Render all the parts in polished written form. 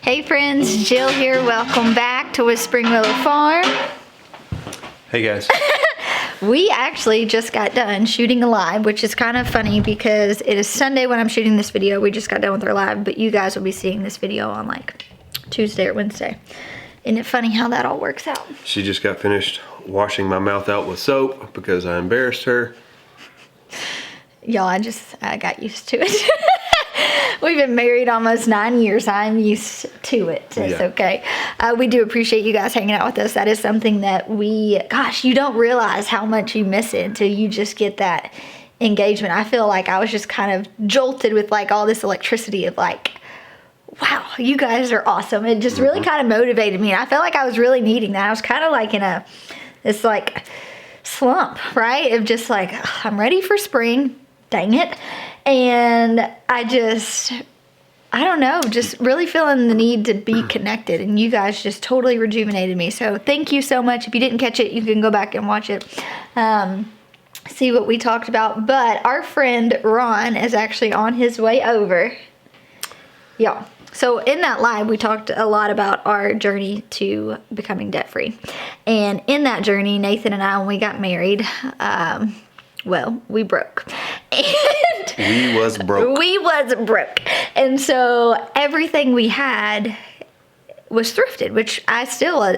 Hey friends, Jill here. Welcome back to Whispering Willow Farm. Hey guys. We actually just got done shooting a live, which is kind of funny because it is Sunday when I'm shooting this video. We just got done with our live, but you guys will be seeing this video on like Tuesday or Wednesday. Isn't it funny how that all works out? She just got finished washing my mouth out with soap because I embarrassed her. Y'all, I got used to it. We've been married almost 9 years. I'm used to it. It's okay. We do appreciate you guys hanging out with us. That is something that gosh, you don't realize how much you miss it until you just get that engagement. I feel like I was just kind of jolted with like all this electricity of like, wow, you guys are awesome. It just really kind of motivated me. And I felt like I was really needing that. I was kind of like in this like slump, right? Of just like, I'm ready for spring. Dang it. And I don't know, just really feeling the need to be connected, and you guys just totally rejuvenated me. So thank you so much. If you didn't catch it, you can go back and watch it, see what we talked about. But our friend Ron is actually on his way over. Yeah. So in that live, we talked a lot about our journey to becoming debt-free. And in that journey, Nathan and I, when we got married, well, we broke. And we was broke. And so everything we had was thrifted, which I still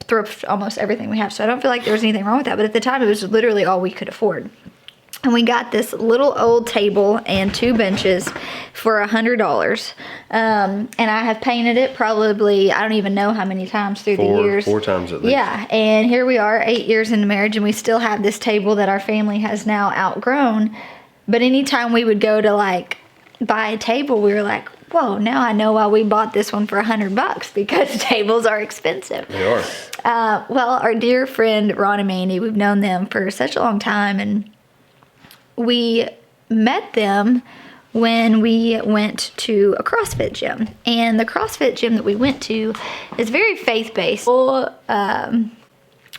thrift almost everything we have. So I don't feel like there was anything wrong with that. But at the time, it was literally all we could afford. And we got this little old table and 2 benches for $100. And I have painted it probably, I don't even know how many times through the years. 4 times at least. Yeah, and here we are 8 years into marriage, and we still have this table that our family has now outgrown. But anytime we would go to like buy a table, we were like, whoa, now I know why we bought this one for $100, because tables are expensive. They are. Well, our dear friend Ron and Mandy, we've known them for such a long time, and we met them when we went to a CrossFit gym. And the CrossFit gym that we went to is very faith-based.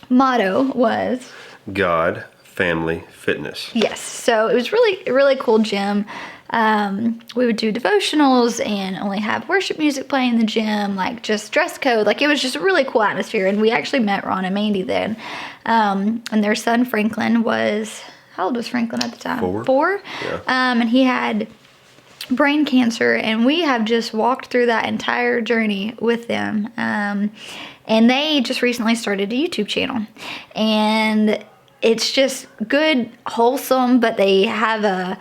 Motto was God, family, fitness. Yes. So it was really a really cool gym. We would do devotionals and only have worship music playing in the gym, like just dress code. Like it was just a really cool atmosphere. And we actually met Ron and Mandy then. And their son Franklin was... How old was Franklin at the time? 4? Yeah. And he had brain cancer, and we have just walked through that entire journey with them. And they just recently started a YouTube channel. And it's just good, wholesome, but they have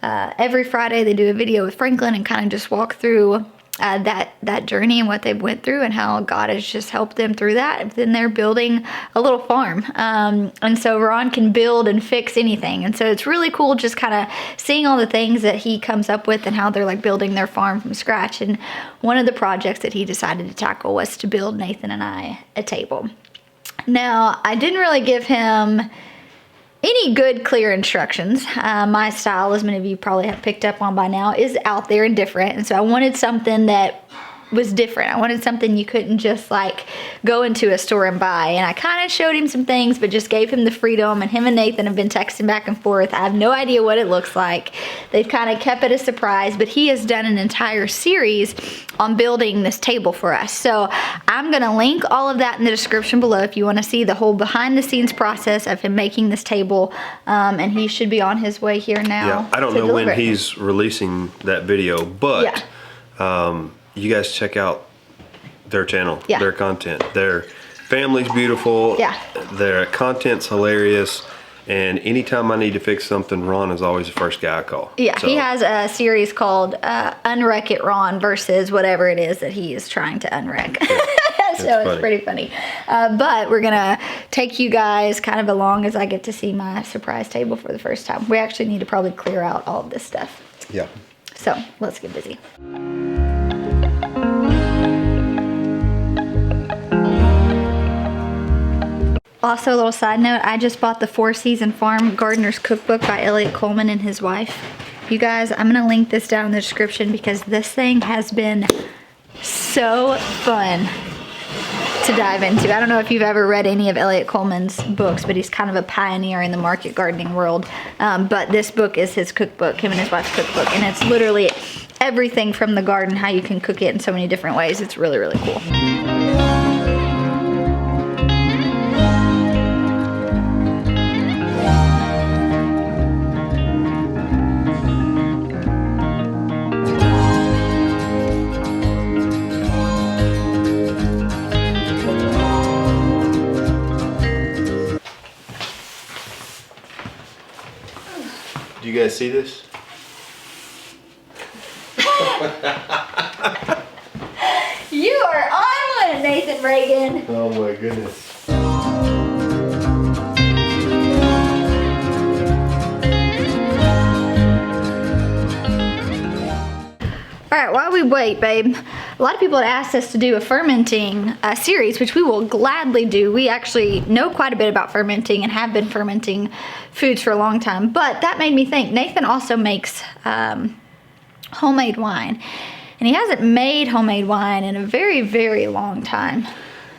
every Friday they do a video with Franklin and kind of just walk through that journey and what they went through and how God has just helped them through that. Then they're building a little farm. And so Ron can build and fix anything. And so it's really cool just kind of seeing all the things that he comes up with and how they're like building their farm from scratch. And one of the projects that he decided to tackle was to build Nathan and I a table. Now, I didn't really give him any good, clear instructions. My style, as many of you probably have picked up on by now, is out there and different. And so I wanted something that was different. I wanted something you couldn't just like go into a store and buy. And I kind of showed him some things, but just gave him the freedom. And him and Nathan have been texting back and forth. I have no idea what it looks like. They've kind of kept it a surprise, but he has done an entire series on building this table for us. So I'm going to link all of that in the description below if you want to see the whole behind the scenes process of him making this table. And he should be on his way here now. Yeah, I don't know when he's releasing that video, but you guys check out their channel, their content. Their family's beautiful. Yeah. Their content's hilarious. And anytime I need to fix something, Ron is always the first guy I call. Yeah, so. He has a series called Unwreck It Ron versus whatever it is that he is trying to unwreck. Yeah. So it's pretty funny. But we're going to take you guys kind of along as I get to see my surprise table for the first time. We actually need to probably clear out all of this stuff. Yeah. So let's get busy. Also, a little side note, I just bought the 4-Season Farm Gardener's Cookbook by Elliot Coleman and his wife. You guys, I'm going to link this down in the description because this thing has been so fun to dive into. I don't know if you've ever read any of Elliot Coleman's books, but he's kind of a pioneer in the market gardening world. But this book is his cookbook, him and his wife's cookbook, and it's literally everything from the garden, how you can cook it in so many different ways. It's really, really cool. Do you guys see this? You are on one, Nathan Reagan. Oh my goodness. All right, while we wait, babe, a lot of people had asked us to do a fermenting series, which we will gladly do. We actually know quite a bit about fermenting and have been fermenting foods for a long time, but that made me think Nathan also makes homemade wine, and he hasn't made homemade wine in a very, very long time.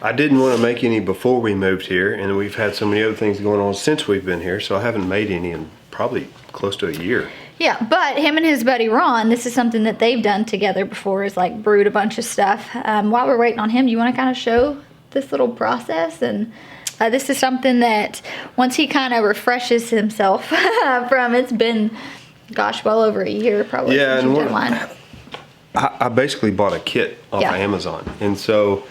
I didn't want to make any before we moved here, and we've had so many other things going on since we've been here, so I haven't made any in probably close to a year. Yeah, but him and his buddy Ron, this is something that they've done together before, is like brewed a bunch of stuff. While we're waiting on him, do you want to kind of show this little process? And this is something that once he kind of refreshes himself from, it's been, gosh, well over a year probably. Yeah, since and you've done wine. I basically bought a kit off of Amazon, and so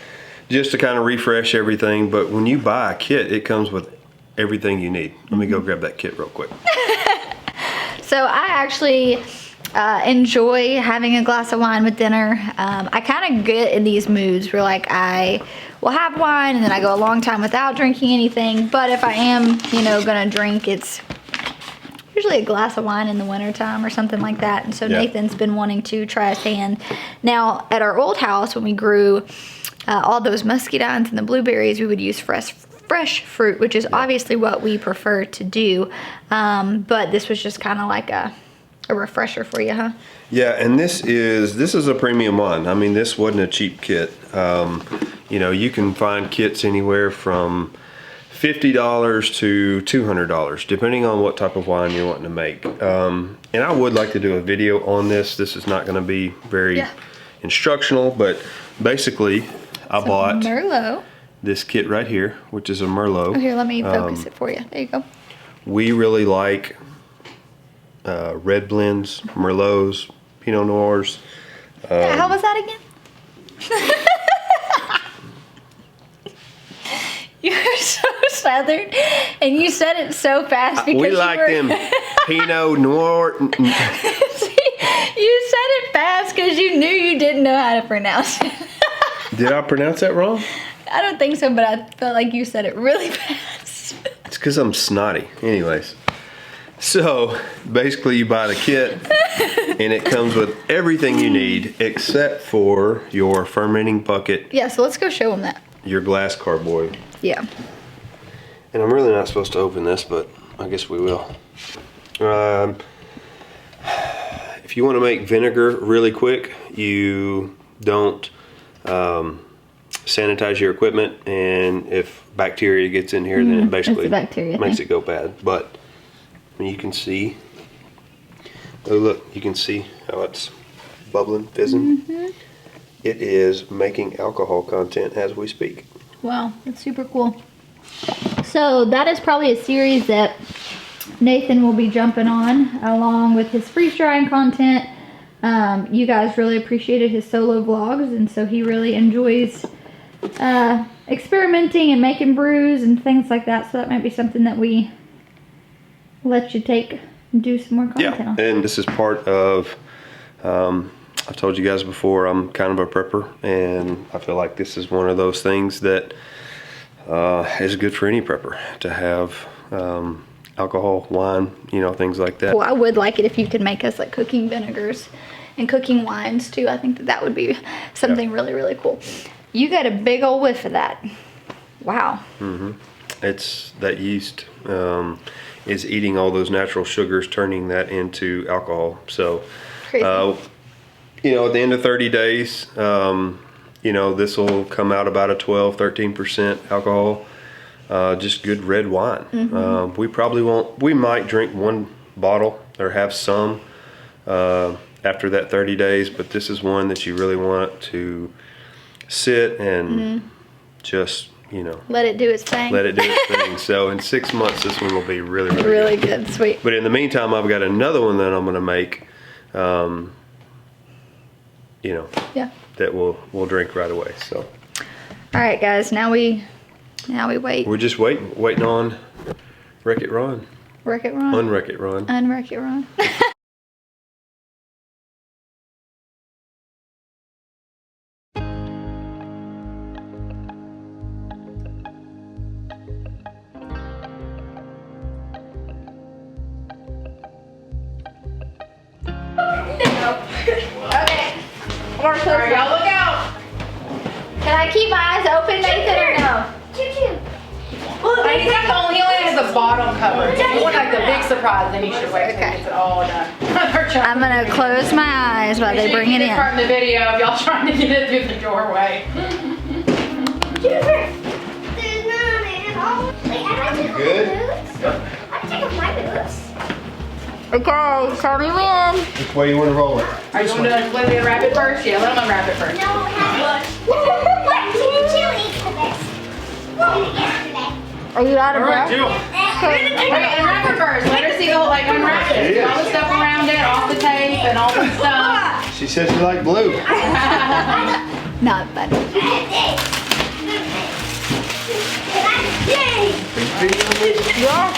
just to kind of refresh everything. But when you buy a kit, it comes with everything you need. Let me go grab that kit real quick. So I actually enjoy having a glass of wine with dinner. I kind of get in these moods where like I will have wine and then I go a long time without drinking anything. But if I am, you know, gonna drink, it's usually a glass of wine in the wintertime or something like that. And so Nathan's been wanting to try his hand. Now at our old house, when we grew all those muscadines and the blueberries, we would use fresh fruit, which is obviously what we prefer to do. But this was just kind of like a refresher for you, huh? Yeah, and this is a premium wine. I mean, this wasn't a cheap kit. You know, you can find kits anywhere from $50 to $200, depending on what type of wine you're wanting to make. And I would like to do a video on this. This is not going to be very instructional, but basically I bought Merlot. This kit right here, which is a Merlot. Oh, here, let me focus it for you. There you go. We really like red blends, Merlots, Pinot Noirs. How was that again? You're so Southern, and you said it so fast because we like them Pinot Noir. See, you said it fast because you knew you didn't know how to pronounce it. Did I pronounce that wrong? I don't think so, but I felt like you said it really fast. It's because I'm snotty. Anyways, so basically you buy the kit and it comes with everything you need except for your fermenting bucket. Yeah, so let's go show them that. Your glass carboy. Yeah. And I'm really not supposed to open this, but I guess we will. If you want to make vinegar really quick, you don't sanitize your equipment, and if bacteria gets in here, then it basically makes it go bad. But you can see, oh look, you can see how it's bubbling, fizzing. It is making alcohol content as we speak. Wow, that's super cool. So that is probably a series that Nathan will be jumping on along with his freeze drying content. You guys really appreciated his solo vlogs, and so he really enjoys experimenting and making brews and things like that. So that might be something that we let you take and do some more content on. And this is part of, I've told you guys before, I'm kind of a prepper, and I feel like this is one of those things that is good for any prepper to have. Alcohol, wine, you know, things like that. Well, I would like it if you could make us like cooking vinegars and cooking wines too. I think that would be something really, really cool. You got a big old whiff of that. Wow. It's that yeast is eating all those natural sugars, turning that into alcohol. So, Crazy. You know, at the end of 30 days, you know, this will come out about a 12-13% alcohol. Just good red wine. We probably won't, we might drink one bottle or have some after that 30 days, but this is one that you really want to sit and just, you know, let it do its thing. Let it do its thing. So in 6 months, this one will be really, really good. Sweet. But in the meantime, I've got another one that I'm going to make, you know, that we'll drink right away. So. All right, guys. Now we wait. We're just waiting on Wreck It Ron. Wreck It Ron. Unwreck It Ron. Unwreck It Ron. Okay. Alright, y'all look out. Can I keep my eyes open, Nathan, or no? He only has the bottom covered. If you want like the big surprise, then you should wait till he gets it all done. I'm gonna close my eyes while they bring it in. Part in the video of y'all trying to get it through the doorway. Good? Okay, tell me when. Which way you want to roll it? Are you going to let me unwrap it first? Yeah, let him unwrap it first. No, Are you out of breath? Wait, unwrap it first. Let her see the whole, like, unwrap it. See all the stuff around it, off the tape, and all the stuff. She said she liked blue. Not funny. Yay! Yeah.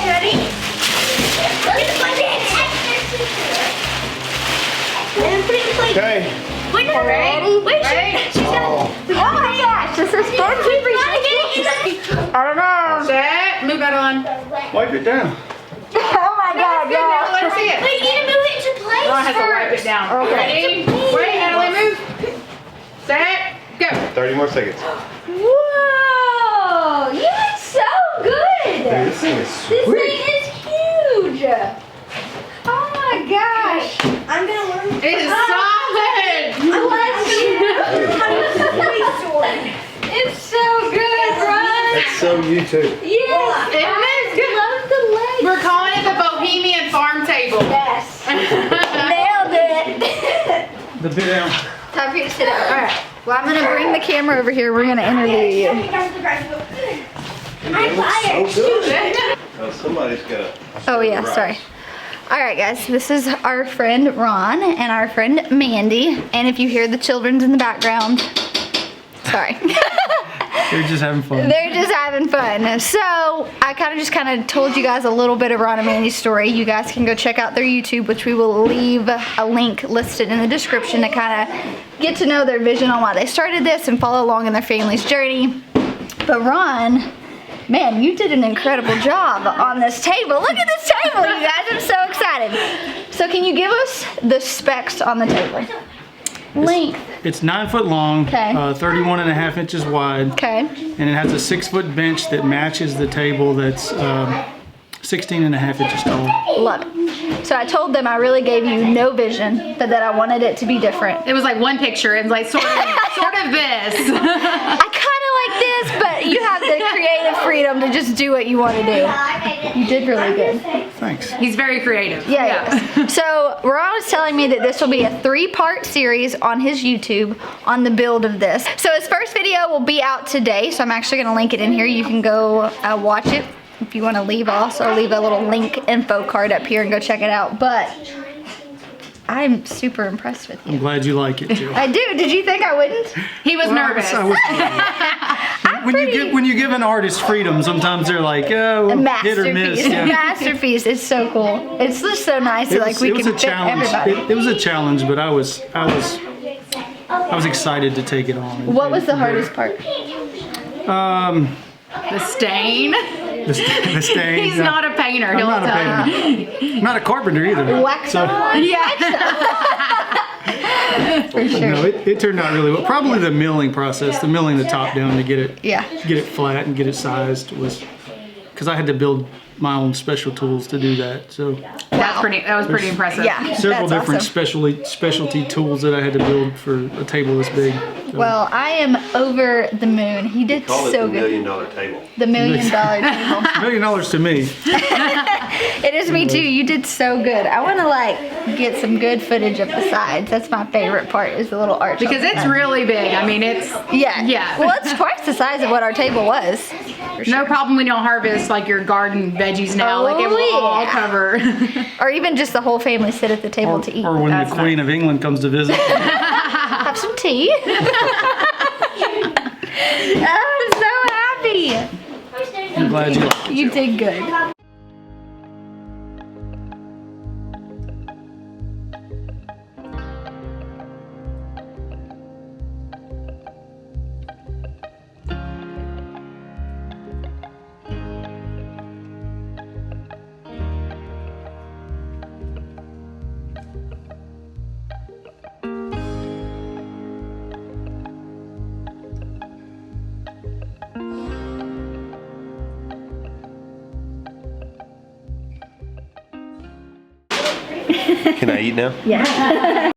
Ready? Okay. Wait, no, Ready? Wait, Oh my gosh, this is fun. I don't know. Set, move that on. Wipe it down. Oh my god, Good, now let her see it. Wait, you need to move it into place Ron has to wipe it down. Okay. Ready? Wait, Natalie, move. Set, go. 30 more seconds. Whoa, you did so good. Dude, this thing is This sweet. thing is huge. Oh my gosh. I'm gonna learn. It is solid. It's so good, Ron. That's so you too. Yes, It is good. love the legs. We're calling it the Bohemian Farm Table. Yes. Nailed it. The bit down. Time for you to sit down. All right. Well, I'm gonna bring the camera over here. We're gonna interview you. I'm fired. So good. Oh, somebody's got. Oh yeah, sorry. All right, guys. This is our friend Ron and our friend Mandy. And if you hear the children's in the background, sorry. They're just having fun. They're just having fun. So I kind of told you guys a little bit of Ron and Mandy's story. You guys can go check out their YouTube, which we will leave a link listed in the description to kind of get to know their vision on why they started this and follow along in their family's journey. But Ron, man, you did an incredible job on this table. Look at this table, you guys. I'm so excited. So can you give us the specs on the table? Length. It's 9 foot long, Okay. 31.5 inches wide, Okay. and it has a 6 foot bench that matches the table that's 16.5 inches tall. Love it. So I told them I really gave you no vision, but that I wanted it to be different. It was like one picture and like sort of this. I kind of like this, but you have the creative freedom to just do what you want to do. You did really good. Thanks. He's very creative. Yeah. So Ron was telling me that this will be a 3-part series on his YouTube on the build of this. So his first video will be out today, so I'm actually going to link it in here. You can go watch it if you want to leave. I'll also leave a little link info card up here and go check it out. But I'm super impressed with you. I'm glad you like it, Jill. I do. Did you think I wouldn't? He was nervous. When you give an artist freedom, sometimes they're like, oh, A hit or miss. masterpiece. Yeah. Masterpiece. It's so cool. It's just so nice that like we it was can a fit challenge. everybody. It was a challenge, but I was excited to take it on. What was the hardest part? The stain. The stain. He's not a painter. I'm He'll not a tell you. painter. I'm not a carpenter either. Wax So, on? For sure. no, it turned out really well. Probably the milling process, the milling the top down to get it flat and get it sized was because I had to build my own special tools to do that. So That was pretty impressive. Yeah. several that's different awesome. specialty tools that I had to build for a table this big. Well, I am over the moon. He did Call it so the good. $1 million table. The $1 million table. $1 million to me. It is me too. You did so good. I want to like get some good footage of the sides. That's my favorite part is the little arch. Because it's really big. I mean, it's yeah. Well, it's twice the size of what our table was. no problem when you'll harvest like your garden veggies now. Like it will all cover. Or even just the whole family sit at the table to eat. Or when the Queen of England comes to visit. Have some tea. I'm so happy. I'm glad you liked it. You did good. Can I eat now? Yeah.